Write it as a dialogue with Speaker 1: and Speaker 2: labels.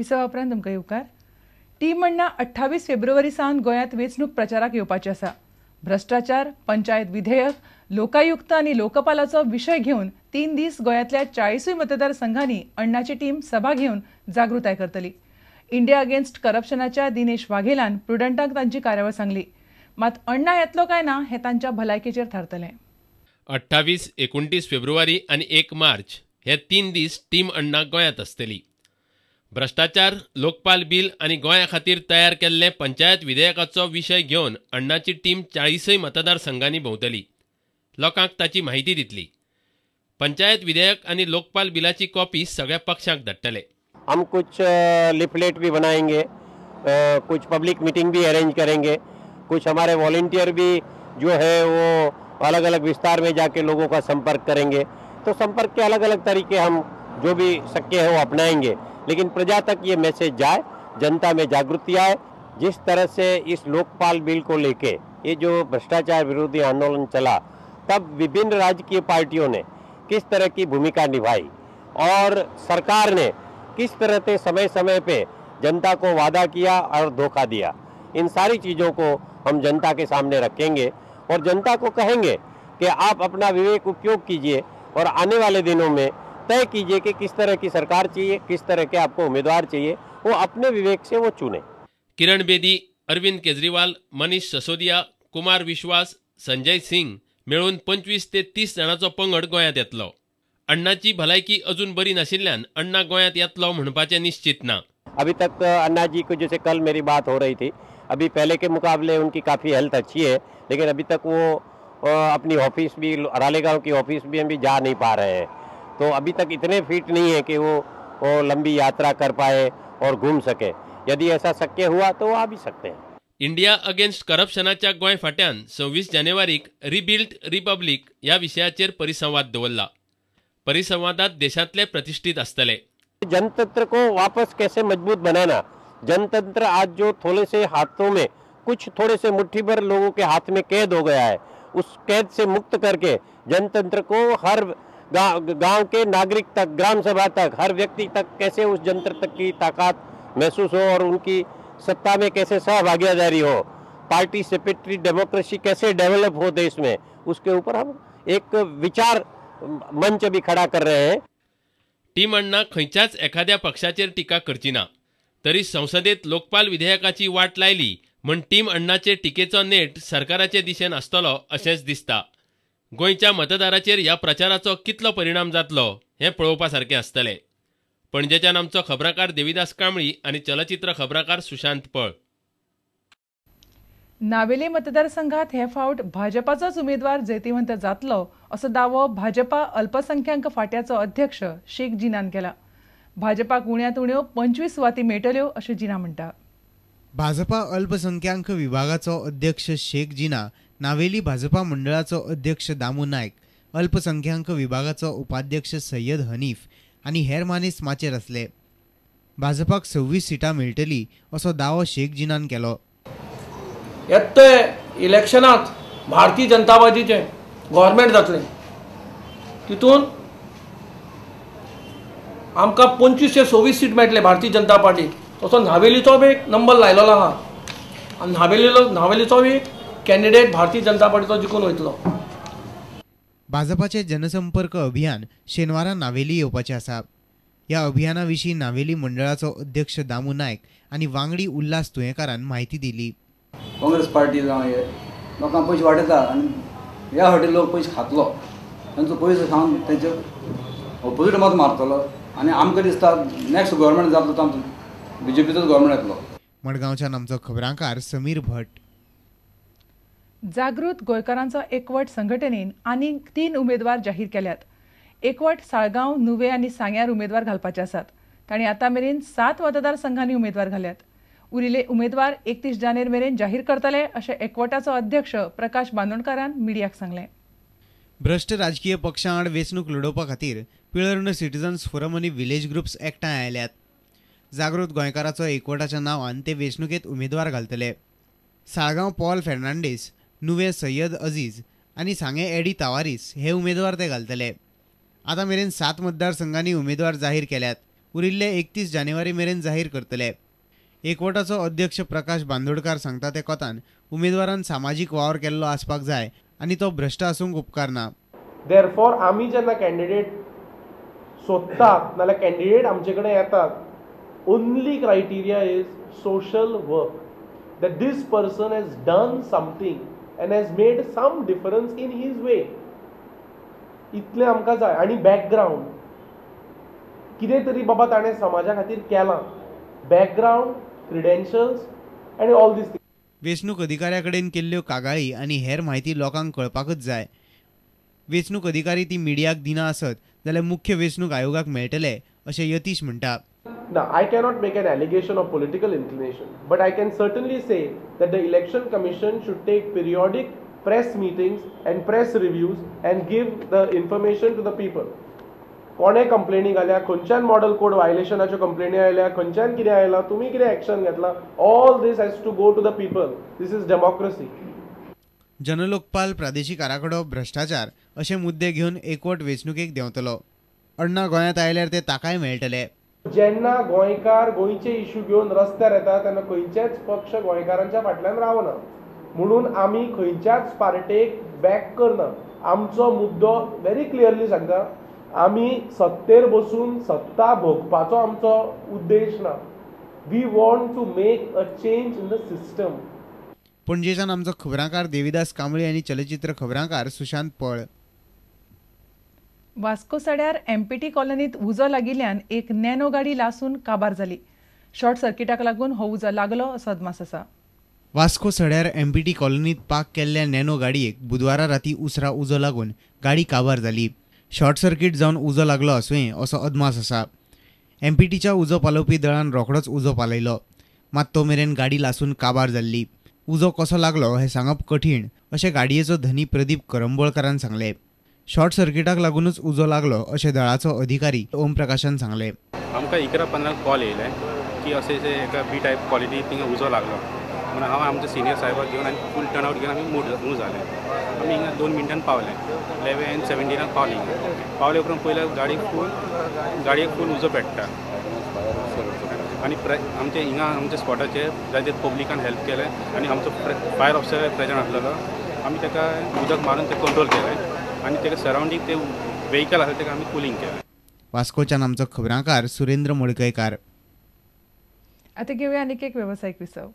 Speaker 1: विसवा उपरांत तुमकां येवकार। टीम अण्णा 28 फेब्रुवारी सावन गोंयांत वेंचणूक प्रचाराक येवपाचे आसा। भ्रष्टाचार, पंचायत विधेयक, लोकायुक्त आनी लोकपालाचो विशय घेवन 3 दीस गोंयांतल्या 40 मतदारसंघांनी अण्णाची टीम सभा घेवन जागृताय करतली। इंडिया अगेन्स्ट करप्शनाच्या दिनेश वाघेलान प्रुडंटाक तांची कार्यावळ सांगली। मात अण्णा येतलो काय ना हें तांच्या भलायकेचेर थारतलें।
Speaker 2: 28, 29 फेब्रुवारी आनी 1 मार्च हे 3 दीस टीम अण्णा गोंयांत आसतली। भ्रष्टाचार, लोकपाल बिल आनी गोंया खातीर तयार केल्ले पंचायत विधेयकाचो विशय घेवन अण्णाची टीम 40 मतदारसंघांनी भोंवतली। लोकांक ताची माहिती दितली। पंचायत विधेयक आनी लोकपाल बिलाची कॉपी सगळ्या पक्षांक धाडटले।
Speaker 3: हम कुछ लिफलेट भी बनाएंगे, कुछ पब्लिक मीटिंग भी अरेंज करेंगे, कुछ हमारे वॉलंटियर भी जो है वो अलग अलग विस्तार में जाके लोगों का संपर्क करेंगे। तो संपर्क के अलग अलग तरीके हम जो भी शक्य है वो अपनाएंगे, लेकिन प्रजा तक ये मैसेज जाए, जनता में जागृति आए। जिस तरह से इस लोकपाल बिल को लेके ये जो भ्रष्टाचार विरोधी आंदोलन चला, तब विभिन्न राजकीय पार्टियों ने किस तरह की भूमिका निभाई और सरकार ने किस तरह से समय समय पे जनता को वादा किया और धोखा दिया, इन सारी चीज़ों को हम जनता के सामने रखेंगे और जनता को कहेंगे कि आप अपना विवेक उपयोग कीजिए और आने वाले दिनों में तय कीजिए कि किस तरह की सरकार चाहिए, किस तरह के आपको उम्मीदवार चाहिए, वो अपने विवेक से वो चुने।
Speaker 2: किरण बेदी, अरविंद केजरीवाल, मनीष सिसोदिया, कुमार विश्वास, संजय सिंग मेळून 25 ते 30 जणांचो पंगड गोंयांत येतलो। अण्णाची भलायकी अजून बरी नाशिल्ल्यान अण्णा गोंयांत येतलो म्हणपाचें निश्चित ना।
Speaker 3: अभी तक अन्ना जी को, जैसे कल मेरी बात हो रही थी, अभी पहले के मुकाबले उनकी काफ़ी हेल्थ अच्छी है, लेकिन अभी तक वो अपनी ऑफिस भी, रालेगांव की ऑफिस भी अभी जा नहीं पा रहे हैं। तो अभी तक इतने फिट नहीं है कि वो लंबी यात्रा कर पाए और घूम सके। यदि ऐसा शक्य हुआ तो वो आ भी सकते हैं।
Speaker 2: इंडिया अगेन्स्ट करप्शनाच्या गोंय फाट्यान 26 जानेवारीक रिबिल्ड रिपब्लिक ह्या विशयाचेर परिसंवाद दवरला। परिसंवादात देशांतले प्रतिष्ठित आसतले।
Speaker 3: जनतंत्र को वापस कैसे मजबूत बनाना, जनतंत्र आज जो थोड़े से हाथों में, कुछ थोड़े से मुट्ठी भर लोगों के हाथ में कैद हो गया है, उस कैद से मुक्त करके जनतंत्र को हर गांव के नागरिक तक, ग्राम सभा तक, हर व्यक्ति तक कैसे उस जनतंत्र की ताकत महसूस हो और उनकी सत्ता में कैसे सहभागीदारी हो, पार्टिसिपेटरी डेमोक्रेसी कैसे डेवलप हो देश में, उसके ऊपर हम एक विचार मंच भी खड़ा कर रहे हैं।
Speaker 2: टीम अण्णा खंयच्याच एखाद्या पक्षाचेर टिका करची ना, तरी संसदेत लोकपाल विधेयकाची वाट लायली म्हण टीम अण्णाचे टिकेचो नेट सरकाराचे दिशेन आसतलो अशेंच दिसता। गोंयच्या मतदाराचेर ह्या प्रचाराचो कितलो परिणाम जातलो हें पळोवपा सारकें आसतलें। पणजेच्यान आमचो खबराकार देविदास कांबळी आनी चलचित्र खबराकार सुशांत पळ।
Speaker 1: नावेली मतदारसंघात हे फावट भाजपाचोच उमेदवार जैतिवंत जातलो असो दावो भाजपा अल्पसंख्याक फाट्याचो अध्यक्ष शेख जिनान केला। भाजपाक उण्यांत उण्यो 25 सुवाती मेळटल्यो अशें जिना म्हणटा।
Speaker 4: भाजपा अल्पसंख्याक विभागाचो अध्यक्ष शेख जिना, नावेली भाजपा मंडळाचो अध्यक्ष दामू नायक, अल्पसंख्याक विभागाचो उपाध्यक्ष सय्यद हनीफ आनी हेर मानेस माचेर आसले। भाजपाक 26 सिटां मेळटली असो दावो शेख जिनान केलो।
Speaker 5: येत्ते इलेक्शनात भारतीय जनता पार्टीचे गव्हर्मेंट जातले, तितून आमकां 25 ते 26 सीट मेळटले भारतीय जनता पार्टी। तसो नावेलीचो बी एक नंबर लायलेलो आहा आनी नावेलीचो बी कॅन्डिडेट भारतीय जनता पार्टीचो जिखून वयतलो।
Speaker 4: भाजपाचे जनसंपर्क अभियान शेनवारा नावेली येवपाचें आसा। ह्या अभियाना विशीं नावेली मंडळाचो अध्यक्ष दामू नायक आनी वांगडी उल्हास तुयेकारान म्हायती दिली।
Speaker 6: काँग्रेस पार्टी जावं हे लोकांक पयशे वाडयता आनी ह्या फावटी लोक पयशे खातलो, तांचो पयसो खावन तेंचे ऑपोजीट मत मारतलो आनी आमकां दिसता नॅक्स्ट गव्हर्मेंट जातलो तो आमचो बीजेपीचोच गव्हर्मेंट येतलो।
Speaker 4: मडगांवच्यान आमचो खबराकार समीर भट।
Speaker 1: जागृत गोंयकारांचो एकवट संघटनेन आनीक 3 उमेदवार जाहीर केल्यात। एकवट साळगांव, नुवे आनी सांग्यार उमेदवार घालपाचे आसात। तांणी आतां मेरेन 7 मतदारसंघांनी उमेदवार घाल्यात। उरिल्ले उमेदवार 31 जानेर मेरेन जाहीर करतले अशें एकवटाचो अध्यक्ष प्रकाश बांदोडकारान मिडियाक सांगलें।
Speaker 4: भ्रष्ट राजकीय पक्षां आड वेंचणूक लडोवपा खातीर पिळर्ण सिटीजन्स फोरम आनी विलेज ग्रुप्स एकठांय आयल्यात। जागृत गोंयकाराचो एकवटाच्या नांवान ते वेंचणुकेंत उमेदवार घालतले। साळगांव पॉल फेर्नांडीस, नुवे सय्यद अजीज आनी सांगे एडी तावारीस हे उमेदवार ते घालतले। आतां मेरेन 7 मतदारसंघांनी उमेदवार जाहीर केल्यात। उरिल्ले 31 जानेवारी मेरेन जाहीर करतले। एकवटाचो अध्यक्ष प्रकाश बांदोडकार सांगता ते कोतान उमेदवारान सामाजीक वावर केल्लो आसपाक जाय आनी तो भ्रष्ट आसूंक उपकार ना।
Speaker 7: देरफॉर आमी जेन्ना कॅन्डिडेट सोदतात नाल्यार कॅन्डिडेट आमचे कडेन येतात only criteria is social work that this person has done something and has made some difference in his way. इतले आमकां जाय आनी बॅकग्रावंड कितें तरी बाबा ताणें समाजा खातीर केलां बॅकग्रावंड क्रिडेन्शियल्स आनी ऑल दीस थिंग्स।
Speaker 4: वेंचणूक अधिकाऱ्या कडेन केल्ल्यो कागाळी आनी हेर म्हायती लोकांक कळपाकच जाय। वेंचणूक अधिकारी ती मिडियाक दिना आसत जाल्यार मुख्य वेंचणूक आयोगाक मेळटले अशें यतीश म्हणटा।
Speaker 7: Now, I cannot make an allegation of political inclination, but I can certainly say that the Election Commission should take periodic press meetings and press reviews and give the information to the people. कोणे कंप्लेनी घाल्या खंयच्यान model code वायलेशनाच्यो कंप्लेनी आयल्या खंयच्यान कितें आयलां तुमी कितें action घेतलां all this has to go to the people this is democracy.
Speaker 4: Jan Lokpal प्रादेशीक आराखडो भ्रष्टाचार अशे मुद्दे घेवन एकवट वेंचणुकेक देंवतलो। अण्णा गोंयांत आयल्यार ते ताकाय मेळटले।
Speaker 7: जेन्ना गोंयकार गोंयचे इश्यू घेवन रस्त्यार येता तेन्ना खंयचेच पक्ष गोंयकारांच्या फाटल्यान रावना म्हणून आमी खंयच्याच पार्टेक बॅक करना। आमचो मुद्दो व्हेरी क्लियरली सांगता आमी सत्तेर बसून सत्ता भोगपाचो आमचो उद्देश ना। We want to make a change in the system.
Speaker 4: पणजेच्यान आमचो खबरांकार देविदास कांबळे आनी चलचित्र खबरांकार सुशांत पळ।
Speaker 1: वास्को सड्यार एमपीटी कॉलनीत उजो लागिल्ल्यान एक नॅनो गाडी लासून काबार जाली। शॉर्ट सर्किटाक लागून हो उजो लागलो असो अदमास आसा।
Speaker 4: वास्को सड्यार एमपीटी कॉलनीत पार्क केल्ल्या नॅनो गाडयेक बुधवारा राती उसरा उजो लागून गाडी काबार जाली। शॉर्ट सर्किट जावन उजो लागलो आसूंये असो अदमास आसा। एमपीटीच्या उजो पालोवपी दळान रोखडोच उजो पालयलो, मात तो मेरेन गाडी लासून काबार जाल्ली। उजो कसो लागलो हें सांगप कठीण अशें गाडयेचो धनी प्रदीप करंबोळकारान सांगलें। शॉर्ट सर्किटाक लागूनच उजो लागलो अशें दळाचो अधिकारी ओम प्रकाशान सांगलें।
Speaker 8: आमकां 11:15 कॉल येयले की अशें एका बी टायप क्वॉलिटी थिंगा उजो लागलो म्हणून हांव आमच्या सिनियर साहेबाक घेवन आनी फूल टर्नआउट घेवन आमी मूव जाले। आमी हिंगा 2 मिनटान पावले 11:17 पावले। पावले उपरांत पयलें गाडयेक फूल उजो पेट्टा आनी आमचे हिंगा आमच्या स्पॉटाचेर जायते पब्लिकान हेल्प केलें आनी आमचो फायर ऑफिसर प्रेजंट आसलेलो। आमी ताका उदक मारून ते कंट्रोल केलें आनी तेका सरावंडींग ते व्हेकल आसले तेका आमी कुलिंग केलें।
Speaker 4: वास्कोच्यान आमचो खबरांकार सुरेंद्र मडकयकार।
Speaker 1: आता घेऊया आणखी एक व्यावसायिक विसव।